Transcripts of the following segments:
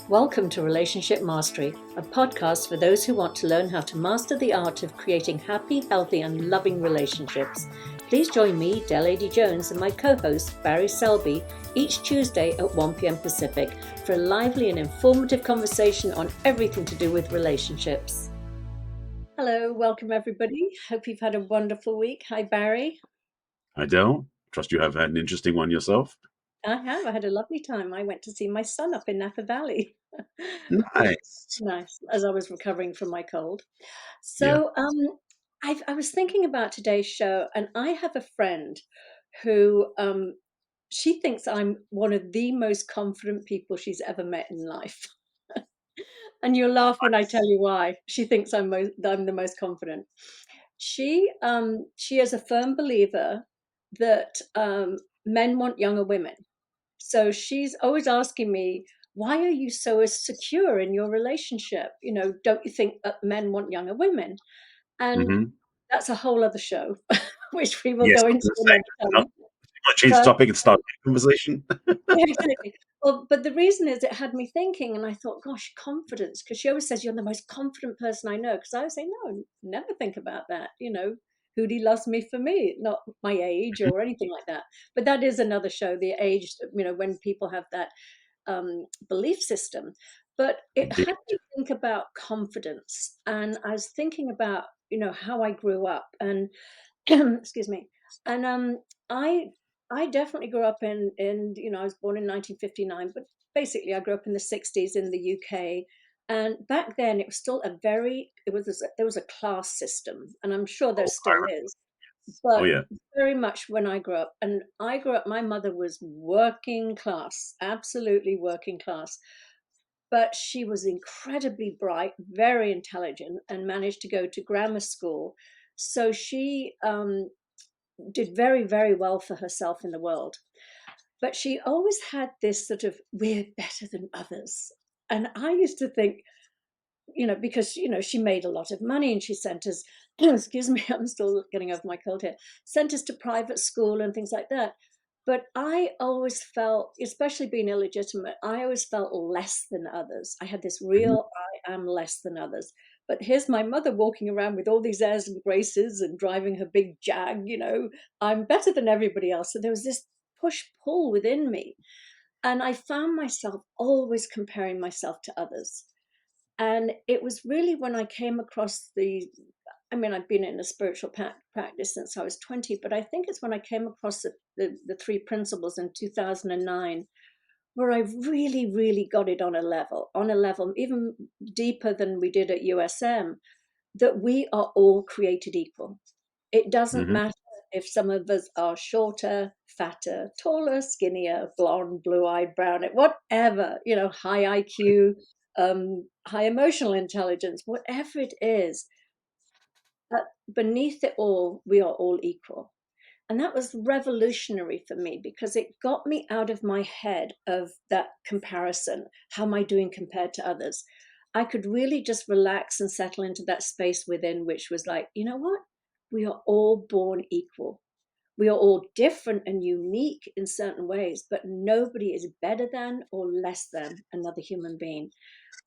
Welcome to Relationship Mastery, a podcast for those who want to learn how to master the art of creating happy, healthy, and loving relationships. Please join me, Adey-Jones, and my co-host, Barry Selby, each Tuesday at 1 p.m. Pacific for a lively and informative conversation on everything to do with relationships. Hello, welcome everybody. Hope you've had a wonderful week. Hi, Barry. Hi, Del. Trust you have had an interesting one yourself. I have. I had a lovely time. I went to see my son up in Napa Valley. Nice. Nice, as I was recovering from my cold. Yeah. So I was thinking about today's show, and I have a friend who she thinks I'm one of the most confident people she's ever met in life. And you'll laugh when I tell you why. She thinks I'm the most confident. She is a firm believer that men want younger women. So she's always asking me, why are you so secure in your relationship? You know, don't you think that men want younger women? And Mm-hmm. that's a whole other show, which we will Yes, go I was into going to say, another want time. to change the But topic and start the conversation? yeah, exactly. Well, but the reason is it had me thinking, and I thought, gosh, confidence, because she always says you're the most confident person I know. Because I would say, no, never think about that. You know, Hootie loves me for me, not my age or anything like that. But that is another show, the age, you know, when people have that belief system. But it Indeed. had me think about confidence. And I was thinking about, you know, how I grew up and, excuse me. And I definitely grew up in, you know, I was born in 1959, but basically I grew up in the 60s in the UK. And back then it was still there was a class system, and I'm sure there Oh, still is. But yeah. very much when I grew up, and I grew up, my mother was working class, absolutely working class, but she was incredibly bright, very intelligent, and managed to go to grammar school. So she did very, very well for herself in the world. But she always had this sort of, we're better than others. And I used to think, you know, because, you know, she made a lot of money and she sent us, excuse me, I'm still getting over my cold here, sent us to private school and things like that. But I always felt, especially being illegitimate, I always felt less than others. I had this Mhm. real, I am less than others. But here's my mother walking around with all these airs and graces and driving her big Jag, you know, I'm better than everybody else. So there was this push pull within me. And I found myself always comparing myself to others. And it was really when I came across I mean, I've been in a spiritual practice since I was 20, but I think it's when I came across the three principles in 2009, where I really, really got it on a level even deeper than we did at USM, that we are all created equal. It doesn't Mhm. matter if some of us are shorter, fatter, taller, skinnier, blonde, blue-eyed, brown, whatever, you know, high IQ, high emotional intelligence, whatever it is, beneath it all, we are all equal. And that was revolutionary for me because it got me out of my head of that comparison. How am I doing compared to others? I could really just relax and settle into that space within, which was like, you know what? We are all born equal. We are all different and unique in certain ways, but nobody is better than or less than another human being.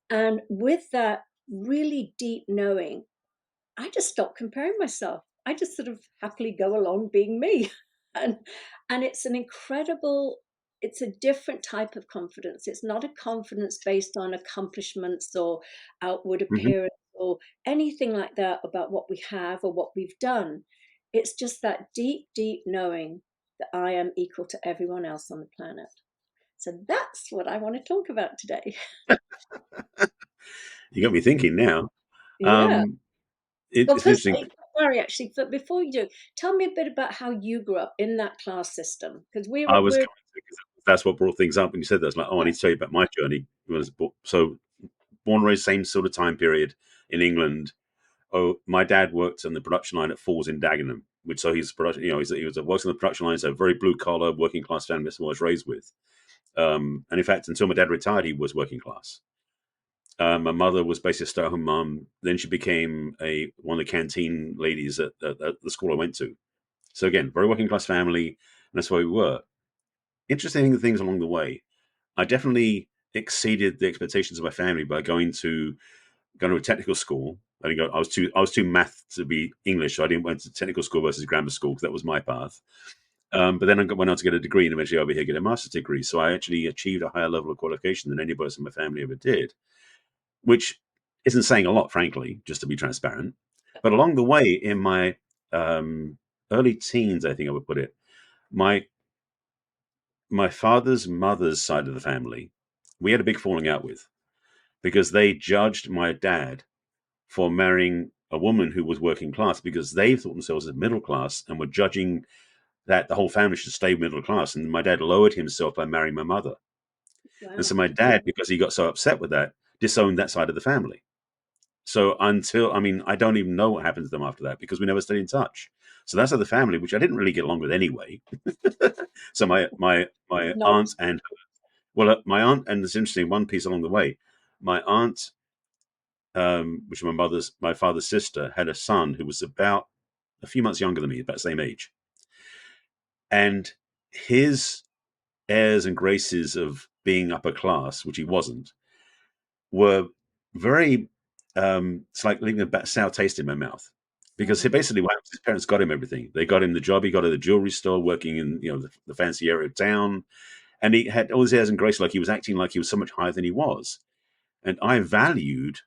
And with that really deep knowing, I just stopped comparing myself. I just sort of happily go along being me. And it's an incredible, it's a different type of confidence. It's not a confidence based on accomplishments or outward Mhm. appearance or anything like that about what we have or what we've done. It's just that deep, deep knowing that I am equal to everyone else on the planet. So that's what I want to talk about today. You got me thinking now. Yeah. Um, Well, it's interesting. Sorry, actually, but before you do, tell me a bit about how you grew up in that class system, because I was we're going to, because that's what brought things up when you said that. It's like, oh, I need to tell you about my journey. So, born and raised same sort of time period in England. Oh, my dad worked on the production line at Falls in Dagenham, which so he's production. You know, he was works on the production line. So very blue collar, working class family. That's what I was raised with. And in fact, until my dad retired, he was working class. My mother was basically a stay-at-home mom. Then she became one of the canteen ladies at the school I went to. So again, very working class family, and that's where we were. Interesting things along the way. I definitely exceeded the expectations of my family by going to a technical school. I was too math to be English, so I didn't went to technical school versus grammar school because that was my path. But then went on to get a degree and eventually over here get a master's degree. So I actually achieved a higher level of qualification than anybody else in my family ever did, which isn't saying a lot, frankly, just to be transparent. But along the way, in my um, early teens, I think I would put it, my my father's mother's side of the family, we had a big falling out with because they judged my dad for marrying a woman who was working class because they thought themselves as middle class and were judging that the whole family should stay middle class. And my dad lowered himself by marrying my mother. And so Wow. my dad, because he got so upset with that, disowned that side of the family. So I mean, I don't even know what happened to them after that because we never stayed in touch. So that's the family, which I didn't really get along with anyway. So my Not aunt and well, my aunt, and it's interesting. One piece along the way, my aunt, which is my father's sister, had a son who was about a few months younger than me, about the same age, and his airs and graces of being upper class, which he wasn't, were very. It's like leaving a sour taste in my mouth because he mm, basically what happened, his parents got him everything. They got him the job. He got at the jewelry store, working in the fancy area of town, and he had all his airs and graces, like he was acting like he was so much higher than he was. And I valued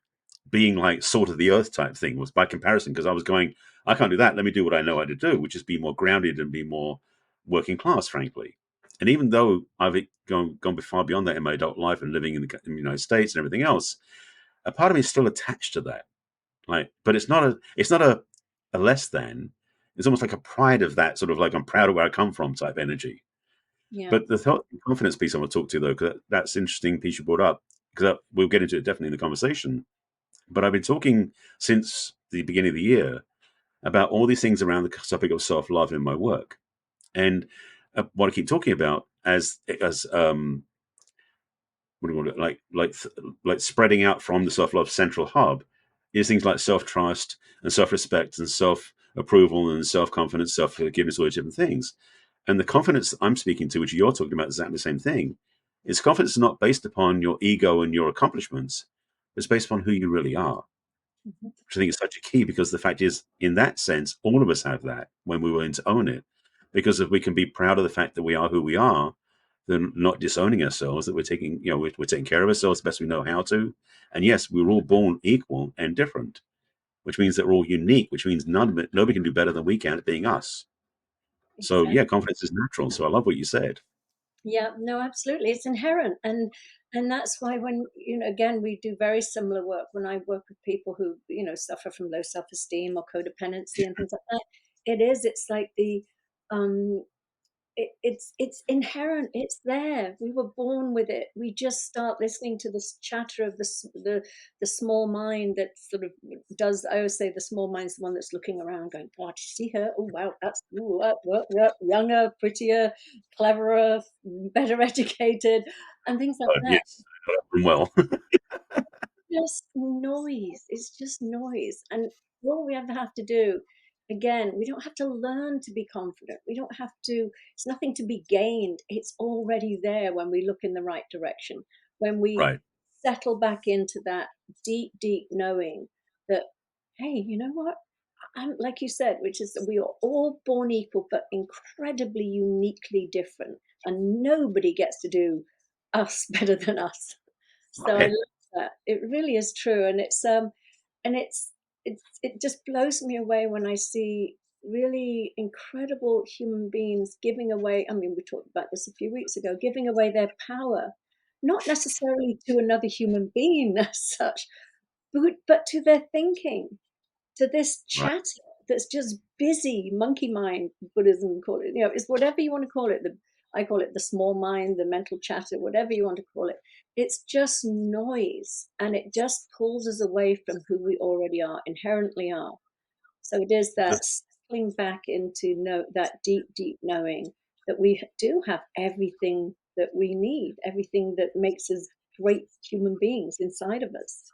being like salt of the earth type thing was by comparison because I was going, I can't do that. Let me do what I know how to do, which is be more grounded and be more working class, frankly. And even though I've gone far beyond that in my adult life and living in the United States and everything else, a part of me is still attached to that. Like, but it's not a less than. It's almost like a pride of that sort of like I'm proud of where I come from type energy. yeah. But the confidence piece I want to talk to though, because that's interesting piece you brought up because we'll get into it definitely in the conversation. But I've been talking since the beginning of the year about all these things around the topic of self love in my work, and what I keep talking about as what do you call it, like spreading out from the self love central hub is things like self trust and self respect and self approval and self confidence, self forgiveness, all these different things. And the confidence I'm speaking to, which you're talking about, is exactly the same thing. Is confidence not based upon your ego and your accomplishments, it's based upon who you really are, Mhm. which I think is such a key because the fact is, in that sense, all of us have that when we're willing to own it. Because if we can be proud of the fact that we are who we are, then not disowning ourselves, that we're taking, we're taking care of ourselves the best we know how to. And yes, we're all born equal and different, which means that we're all unique, which means nobody can do better than we can at being us. So Exactly. yeah, confidence is natural. So I love what you said. Yeah, no, absolutely. It's inherent. And that's why when, again, we do very similar work. When I work with people who, suffer from low self-esteem or codependency and things like that, it's like um it's inherent. It's there. We were born with it. We just start listening to this chatter of the small mind that sort of does. I always say the small mind's the one that's looking around, going, "God, you see her? Oh wow, that's younger, prettier, cleverer, better educated, and things like that." Yes, well, Just noise. It's just noise. And all we ever have to do, again, we don't have to learn to be confident. We don't have to, it's nothing to be gained. It's already there when we look in the right direction. When we right. settle back into that deep, deep knowing that, hey, you know what? I'm like you said, which is that we are all born equal, but incredibly uniquely different. And nobody gets to do us better than us. So I Right. love that. It really is true, and it just blows me away when I see really incredible human beings giving away. I mean, we talked about this a few weeks ago, giving away their power, not necessarily to another human being as such, but to their thinking, to this Right. chatter that's just busy monkey mind. Buddhism call it, is whatever you want to call it. I call it the small mind, the mental chatter, whatever you want to call it. It's just noise, and it just pulls us away from who we already are, inherently are. So it is that settling back into that deep, deep knowing that we do have everything that we need, everything that makes us great human beings inside of us.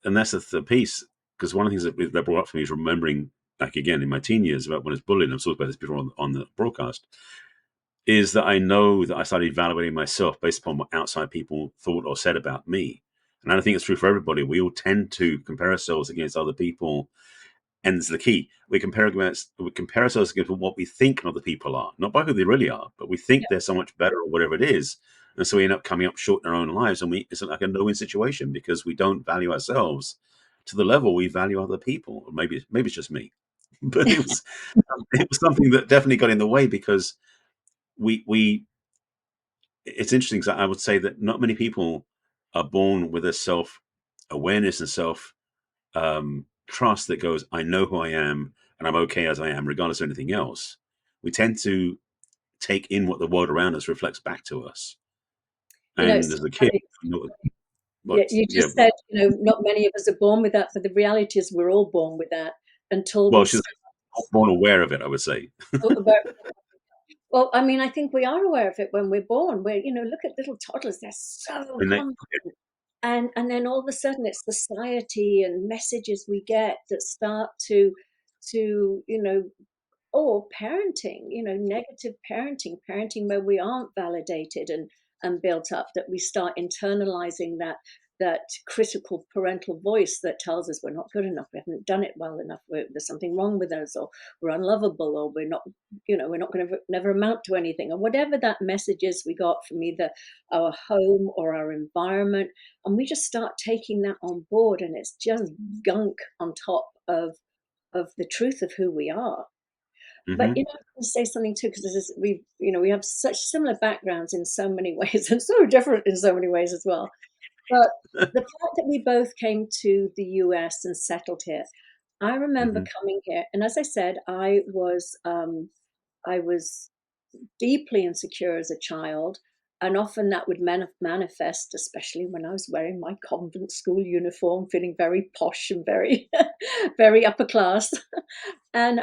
And that's the piece because one of the things that brought up for me is remembering back again in my teen years about when I was bullied. I've talked about this before on the broadcast. is that I know that I started evaluating myself based upon what outside people thought or said about me. And I think it's true for everybody. We all tend to compare ourselves against other people. And it's the key. We compare ourselves against what we think other people are, not by who they really are, but we think Yeah, they're so much better or whatever it is. And so we end up coming up short in our own lives. And it's like a no-win situation because we don't value ourselves to the level we value other people. Or maybe it's just me. But it was something that definitely got in the way because we it's interesting because I would say that not many people are born with a self awareness and self trust that goes, I know who I am and I'm okay as I am, regardless of anything else. We tend to take in what the world around us reflects back to us. And it's as a kid, funny. you know, Yeah, what, you yeah, just said, not many of us are born with that, but the reality is we're all born with that until well, we she's start. born aware of it, I would say. Well, I mean, I think we are aware of it when we're born. Look at little toddlers; they're so And they, confident, and then all of a sudden, it's society and messages we get that start to or parenting, negative parenting where we aren't validated and built up, that we start internalizing that critical parental voice that tells us we're not good enough, we haven't done it well enough, there's something wrong with us, or we're unlovable, or we're not going to never amount to anything, or whatever that message is we got from either our home or our environment. And we just start taking that on board, and it's just gunk on top of the truth of who we are. But hmm I want to say something too, because we have such similar backgrounds in so many ways, and so different in so many ways as well. But the fact that we both came to the US and settled here, I remember hmm coming here, and as I said, I was deeply insecure as a child, and often that would manifest, especially when I was wearing my convent school uniform, feeling very posh and very, very upper class. And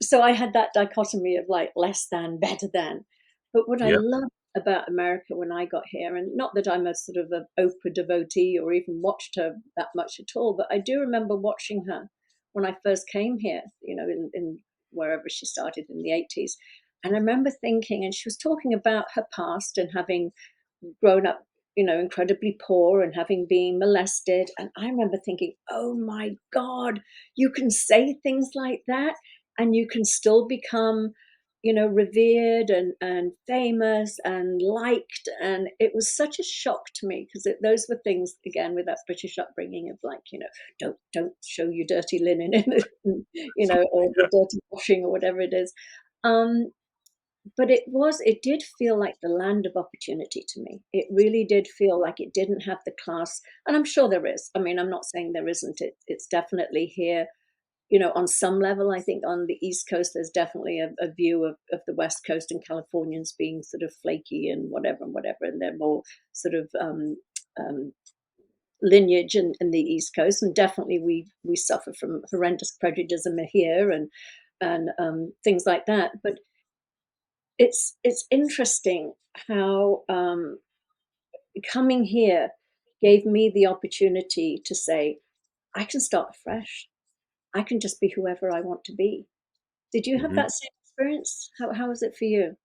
so I had that dichotomy of like less than, better than. But what I yeah, loved about America when I got here, and not that I'm a sort of an Oprah devotee or even watched her that much at all, but I do remember watching her when I first came here, in wherever she started in the 80s. And I remember thinking, and she was talking about her past and having grown up, incredibly poor and having been molested. And I remember thinking, oh my God, you can say things like that and you can still become, revered and famous and liked. And it was such a shock to me because those were things, again, with that British upbringing of like, don't show your dirty linen in, or yeah. your dirty washing or whatever it is. Um, but it did feel like the land of opportunity to me. It really did feel like it didn't have the class, and I'm sure there is. I mean, I'm not saying there isn't. It's definitely here, on some level. I think on the East Coast, there's definitely a view of the West Coast and Californians being sort of flaky and whatever, and they're more sort of um, lineage in the East Coast, and definitely we suffer from horrendous prejudice here and things like that. But it's interesting how coming here gave me the opportunity to say, I can start fresh. I can just be whoever I want to be. Did you have hmm that same experience? How was it for you?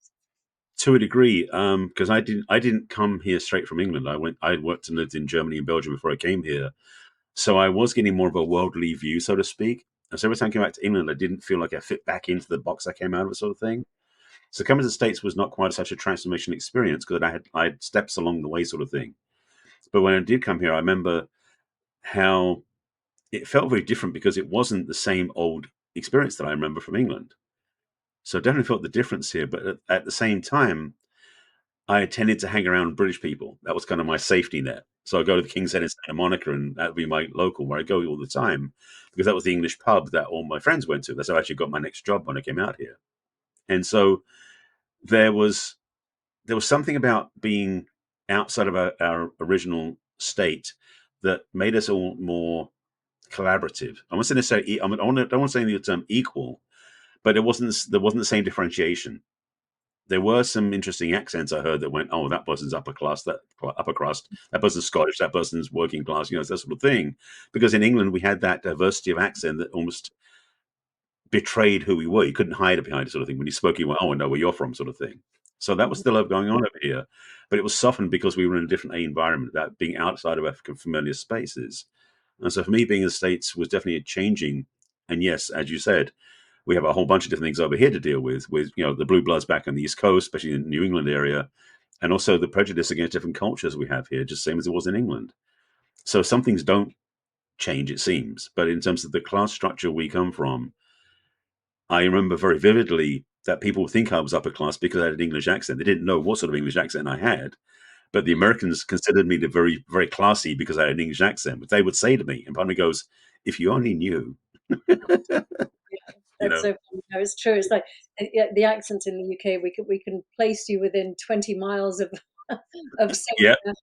To a degree, because I didn't come here straight from England. I worked and lived in Germany and Belgium before I came here. So I was getting more of a worldly view, so to speak. And so every time I came back to England, I didn't feel like I fit back into the box I came out of, sort of thing. So coming to the States was not quite such a transformation experience because I had steps along the way, sort of thing. But when I did come here, I remember how it felt very different because it wasn't the same old experience that I remember from England. So I definitely felt the difference here. But at the same time, I tended to hang around British people. That was kind of my safety net. So I go to the King's Head in Santa Monica, and that would be my local where I go all the time because that was the English pub that all my friends went to. That's how I actually got my next job when I came out here. And so there was there was something about being outside of our original state that made us all more collaborative. I won't say necessarily. I don't want to say the term equal, but there wasn't the same differentiation. There were some interesting accents I heard that went, "Oh, that person's upper class, that upper crust, that person's Scottish, that person's working class," that sort of thing. Because in England we had that diversity of accent that almost betrayed who we were. You couldn't hide it behind it, sort of thing. When you spoke, you went, "Oh, I know where you're from," sort of thing. So that was Mhm. still going on over here, but it was softened because we were in a different environment, that being outside of our familiar spaces. And so for me, being in the States was definitely changing. And yes, as you said, we have a whole bunch of different things over here to deal with the blue bloods back on the East Coast, especially in the New England area, and also the prejudice against different cultures we have here, just same as it was in England. So some things don't change, it seems. But in terms of the class structure we come from, I remember very vividly that people think I was upper class because I had an English accent. They didn't know what sort of English accent I had. But the Americans considered me to very, very classy because I had an English accent. But they would say to me, and part of me goes, if you only knew, you That's know, so funny. No, it's true. It's like yeah, the accents in the UK. We can place you within 20 miles of of yeah, somewhere,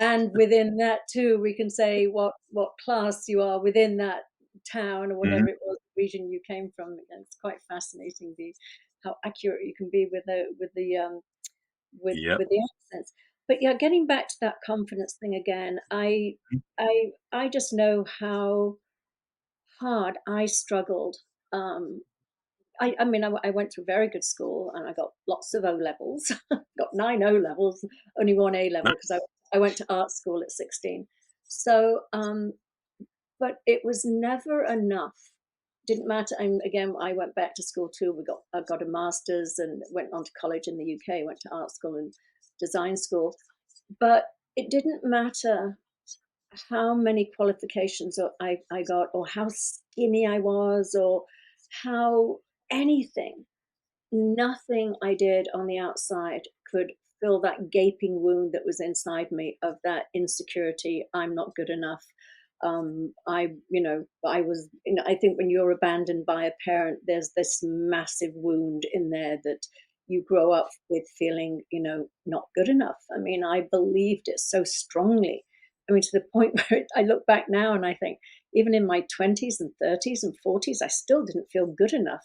and within that too, we can say what class you are within that town or mhm, whatever it was region you came from. And it's quite fascinating the how accurate you can be yeah, with the accents. But yeah, getting back to that confidence thing again, I just know how hard I struggled. I mean, I went to a very good school and I got lots of O levels, got 9 O levels, only one A level because I went to art school at 16. So, but it was never enough. Didn't matter. And again, I went back to school too. I got a master's and went on to college in the UK. Went to art school and design school, but it didn't matter how many qualifications I got, or how skinny I was, or how anything. Nothing I did on the outside could fill that gaping wound that was inside me of that insecurity. I'm not good enough. I was, I think when you're abandoned by a parent, there's this massive wound in there that you grow up with feeling, not good enough. I mean, I believed it so strongly. I mean, to the point where I look back now and I think, even in my 20s and 30s and 40s, I still didn't feel good enough.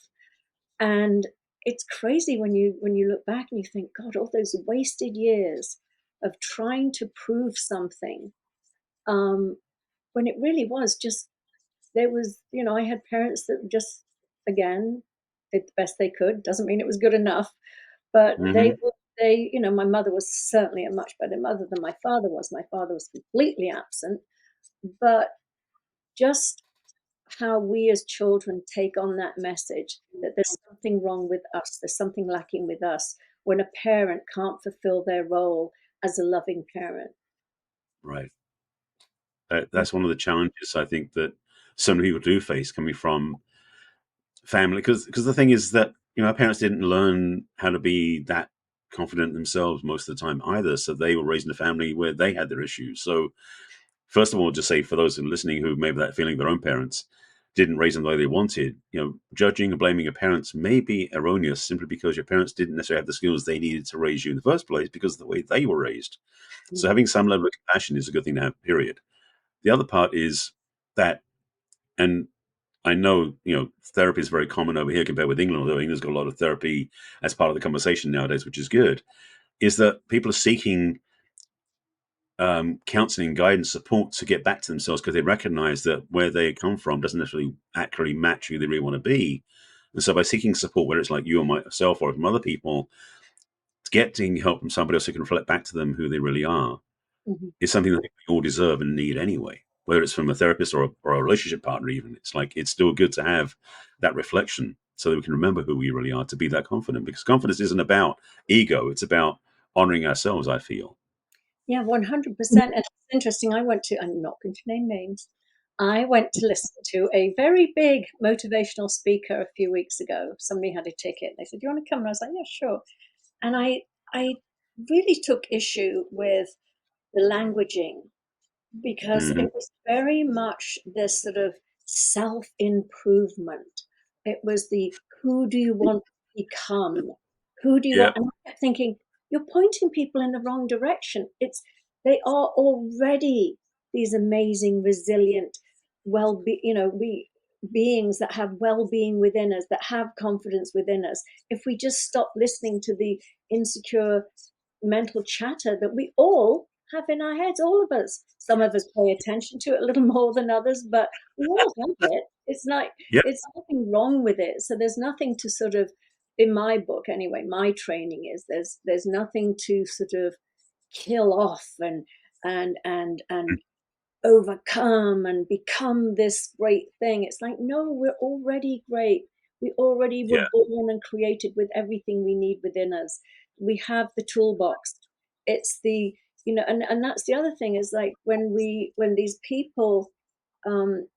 And it's crazy when you look back and you think, God, all those wasted years of trying to prove something, um, when it really was just there was, I had parents that just again did the best they could. Doesn't mean it was good enough, but hmm my mother was certainly a much better mother than my father was. My father was completely absent, but just how we as children take on that message that there's something wrong with us, there's something lacking with us when a parent can't fulfill their role as a loving parent. right. That's one of the challenges I think that so many people do face coming from family. Because the thing is that our parents didn't learn how to be that confident themselves most of the time either. So they were raised in a family where they had their issues. So first of all, just say for those who are listening who maybe that feeling their own parents didn't raise them the way they wanted, judging and blaming your parents may be erroneous simply because your parents didn't necessarily have the skills they needed to raise you in the first place because of the way they were raised. So Mhm. having some level of compassion is a good thing to have, period. The other part is that, and I know, therapy is very common over here compared with England, although England's got a lot of therapy as part of the conversation nowadays, which is good, is that people are seeking counseling, guidance, support to get back to themselves because they recognize that where they come from doesn't necessarily accurately match who they really want to be. And so by seeking support, whether it's like you or myself or from other people, getting help from somebody else who can reflect back to them who they really are Mhm. is something that we all deserve and need anyway. Whether it's from a therapist or a relationship partner, even, it's like it's still good to have that reflection so that we can remember who we really are to be that confident. Because confidence isn't about ego; it's about honoring ourselves. I feel. Yeah, 100%. And it's interesting. I'm not going to name names. I went to listen to a very big motivational speaker a few weeks ago. Somebody had a ticket. They said, "Do you want to come?" And I was like, "Yeah, sure." And I really took issue with the languaging because hmm it was very much this sort of self improvement. It was the who do you want to become? Who do you want? Yeah. And I kept thinking, you're pointing people in the wrong direction. They are already these amazing, resilient, we beings that have well-being within us, that have confidence within us. If we just stop listening to the insecure mental chatter that we all have in our heads, all of us. Some of us pay attention to it a little more than others, but we all have it. It's like Yeah. it's nothing wrong with it. So there's nothing to sort of in my book anyway, my training is there's nothing to sort of kill off and overcome and become this great thing. It's like, no, we're already great. We already were Yeah. born and created with everything we need within us. We have the toolbox. It's the, and that's the other thing is like when these people, um,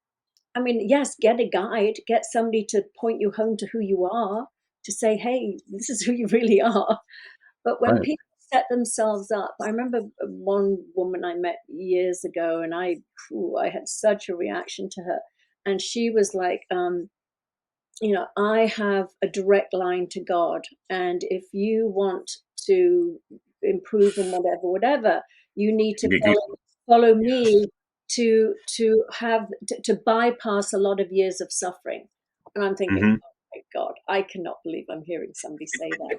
I mean, yes, get a guide, get somebody to point you home to who you are, to say, hey, this is who you really are. But when Right. people set themselves up, I remember one woman I met years ago, and I had such a reaction to her. And she was like, I have a direct line to God, and if you want to improve and whatever, you need to Get follow Yes. me to bypass a lot of years of suffering. And I'm thinking, Hmm. oh my God, I cannot believe I'm hearing somebody say that.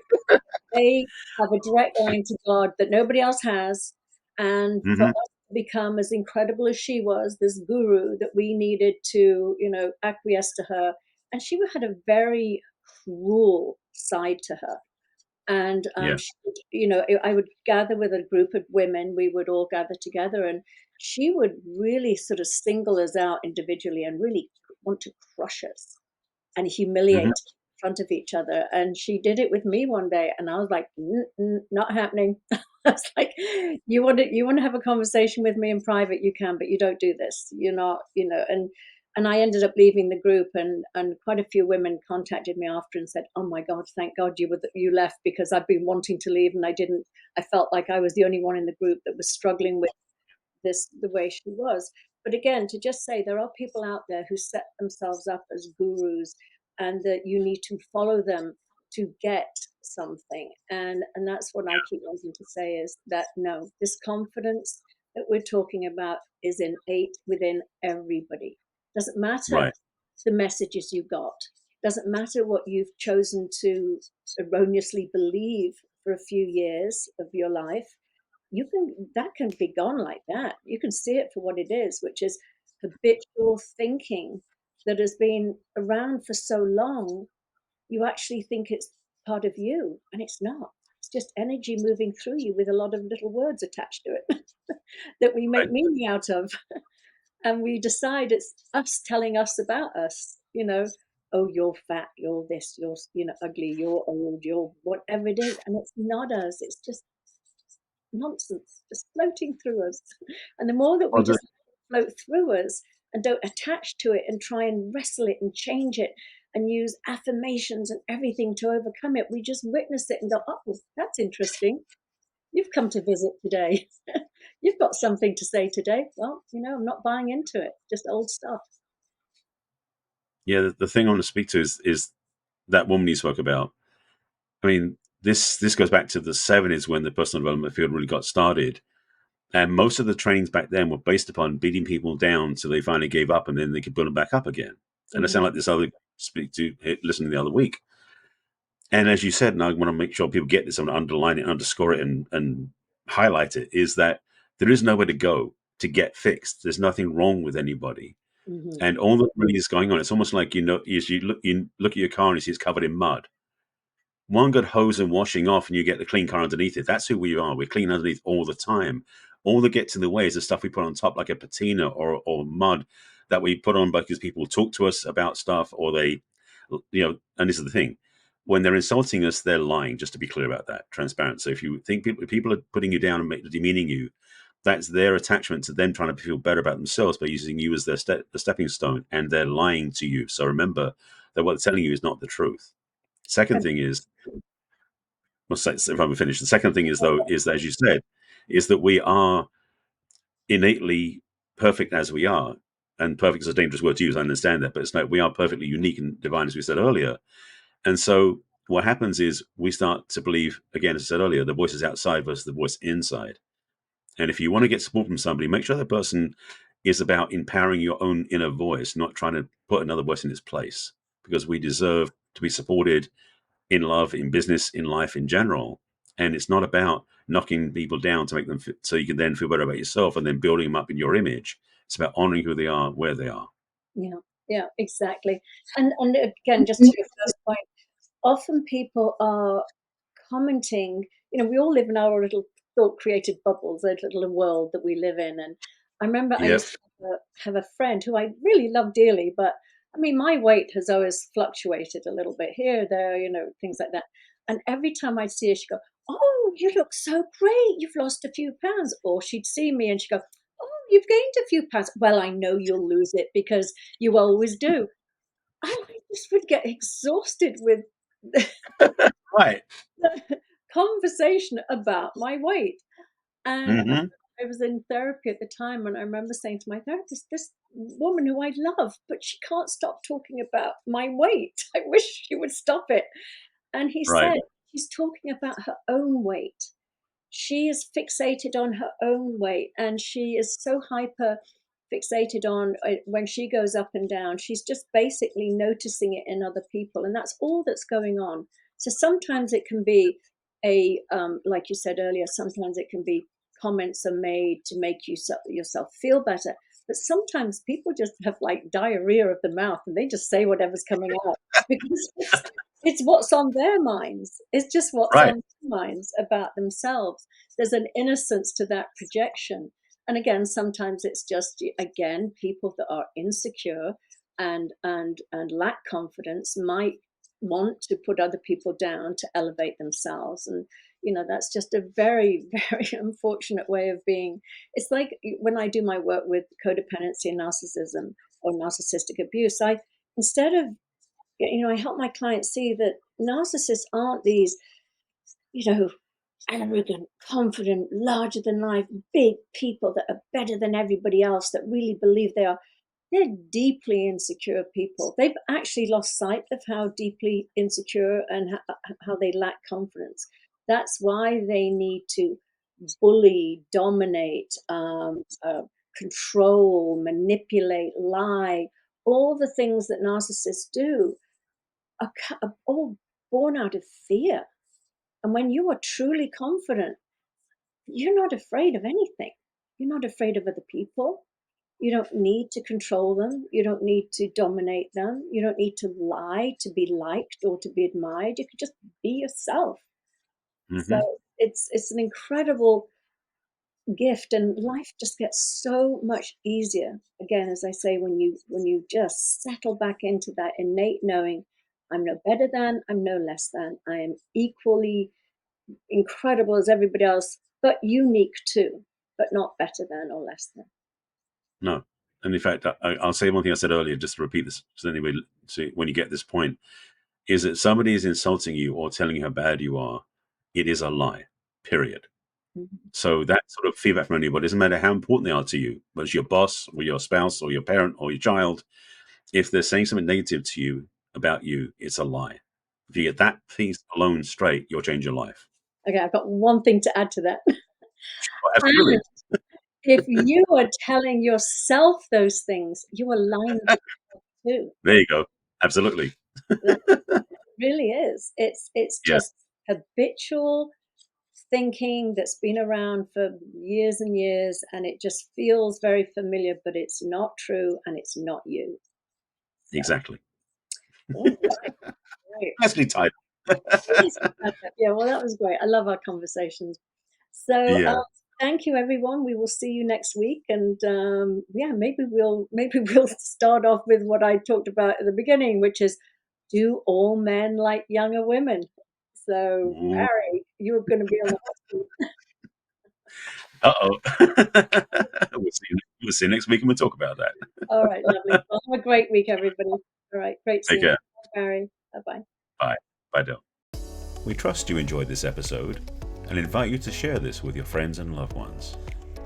They have a direct line to God that nobody else has. And for Hmm. us to become as incredible as she was, this guru, that we needed to, acquiesce to her. And she had a very cruel side to her. And Yeah. she would, I would gather with a group of women, we would all gather together, and she would really sort of single us out individually and really want to crush us and Hmm. humiliate in front of each other. And she did it with me one day, and I was like, not happening. I was like, you want to have a conversation with me in private, you can, but you don't do this. You're not, and I ended up leaving the group, and quite a few women contacted me after and said, "Oh my God, thank God you left, because I've been wanting to leave and I didn't. I felt like I was the only one in the group that was struggling with this the way she was." But again, to just say there are people out there who set themselves up as gurus, and that you need to follow them to get something. And that's what I keep wanting to say, is that no, this confidence that we're talking about is innate within everybody. Doesn't matter Right. the messages you got, doesn't matter what you've chosen to erroneously believe for a few years of your life. That can be gone like that. You can see it for what it is, which is habitual thinking that has been around for so long. You actually think it's part of you, and it's not. It's just energy moving through you with a lot of little words attached to it that we make Right. meaning out of. And we decide it's us telling us about us, oh, you're fat, you're this, you're, ugly, you're old, you're whatever it is. And it's not us. It's just nonsense just floating through us. And the more that we Well, just float through us and don't attach to it and try and wrestle it and change it and use affirmations and everything to overcome it, we just witness it and go, oh, that's interesting. You've come to visit today. You've got something to say today. Well, I'm not buying into it. Just old stuff. yeah. The thing I want to speak to is that woman you spoke about. I mean, this goes back to the '70s when the personal development field really got started, and most of the trainings back then were based upon beating people down so they finally gave up, and then they could build them back up again. And I sound Hmm. like this other listen the other week. And as you said, and I want to make sure people get this, I want to underline it, underscore it, and highlight it, is that there is nowhere to go to get fixed. There's nothing wrong with anybody. Hmm. And all that really is going on, it's almost like, is you look at your car and you see it's covered in mud. One good hose and washing off, and you get the clean car underneath it. That's who we are. We're clean underneath all the time. All that gets in the way is the stuff we put on top, like a patina or mud that we put on because people talk to us about stuff, or they, And this is the thing: when they're insulting us, they're lying. Just to be clear about that, transparent. So if you think people are putting you down and demeaning you, that's their attachment to them trying to feel better about themselves by using you as the stepping stone, and they're lying to you. So remember that what they're telling you is not the truth. Second thing is, well, if I'm finished, the second thing is, though, is as you said, is that we are innately perfect as we are. And perfect is a dangerous word to use. I understand that, but it's like we are perfectly unique and divine, as we said earlier. And so what happens is we start to believe, again, as I said earlier, the voice is outside versus the voice inside. And if you want to get support from somebody, make sure that person is about empowering your own inner voice, not trying to put another voice in its place, because we deserve to be supported in love, in business, in life in general. And it's not about knocking people down to make them so you can then feel better about yourself and then building them up in your image. It's about honoring who they are, where they are. Yeah, yeah, exactly. And again, just to your first point, often people are commenting, we all live in our little thought created bubbles, that little world that we live in. And I remember I Yep. used to have a friend who I really love dearly, but I mean, my weight has always fluctuated a little bit here, there, things like that. And every time I'd see her, she'd go, "Oh, you look so great. You've lost a few pounds." Or she'd see me and she'd go, "Oh, you've gained a few pounds." "Well, I know you'll lose it because you always do." I just would get exhausted with Right. conversation about my weight. And Hmm. I was in therapy at the time, and I remember saying to my therapist, "This woman who I love, but she can't stop talking about my weight. I wish she would stop it." And he Right. said, "She's talking about her own weight. She is fixated on her own weight, and she is so hyper fixated on when she goes up and down, she's just basically noticing it in other people, and that's all that's going on. So sometimes it can be like you said earlier, sometimes it can be comments are made to make yourself feel better, but sometimes people just have like diarrhea of the mouth and they just say whatever's coming out because it's what's on their minds. It's just what's Right. on their minds about themselves. There's an innocence to that projection. And again, sometimes it's just, again, people that are insecure and lack confidence might want to put other people down to elevate themselves. And that's just a very very unfortunate way of being. It's like when I do my work with codependency and narcissism or narcissistic abuse, I instead of I help my clients see that narcissists aren't these, you know, arrogant, confident, larger than life, big people that are better than everybody else, that really believe they are. They're deeply insecure people. They've actually lost sight of how deeply insecure and how they lack confidence. That's why they need to bully, dominate, control, manipulate, lie. All the things that narcissists do are all born out of fear. And when you are truly confident, you're not afraid of anything. You're not afraid of other people. You don't need to control them. You don't need to dominate them. You don't need to lie to be liked or to be admired. You can just be yourself. So Hmm. it's an incredible gift, and life just gets so much easier. Again, as I say, when you just settle back into that innate knowing, I'm no better than, I'm no less than, I am equally incredible as everybody else, but unique too, but not better than or less than. No. And in fact, I'll say one thing I said earlier, just to repeat this. So anyway, so when you get this point, is that somebody is insulting you or telling you how bad you are, it is a lie, period. Mhm. So that sort of feedback from anybody, doesn't matter how important they are to you, whether it's your boss or your spouse or your parent or your child, if they're saying something negative to you about you, it's a lie. If you get that piece alone straight, you'll change your life. Okay, I've got one thing to add to that. Oh, And absolutely. if you are telling yourself those things, you are lying to yourself too. There you go. Absolutely. That really is. It's Yeah, just habitual thinking that's been around for years and years, and it just feels very familiar, but it's not true and it's not you. So, exactly. all right. Nicely tied. Yes, yeah, well, that was great. I love our conversations. So, Yeah. thank you, everyone. We will see you next week, and yeah, maybe we'll start off with what I talked about at the beginning, which is, do all men like younger women? So, Ooh. Barry, you're going to be on the hot seat. Uh-oh. We'll see you next week and we'll talk about that. All right, lovely. Well, have a great week, everybody. All right, great Take seeing you, care. Barry. Bye bye. Bye. Bye, Dale. We trust you enjoyed this episode and invite you to share this with your friends and loved ones.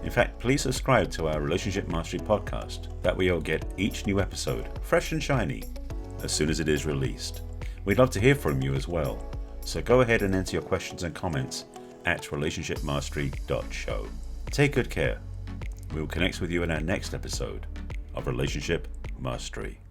In fact, please subscribe to our Relationship Mastery podcast. That way you'll get each new episode fresh and shiny as soon as it is released. We'd love to hear from you as well. So go ahead and enter your questions and comments at relationshipmastery.show. Take good care. We will connect with you in our next episode of Relationship Mastery.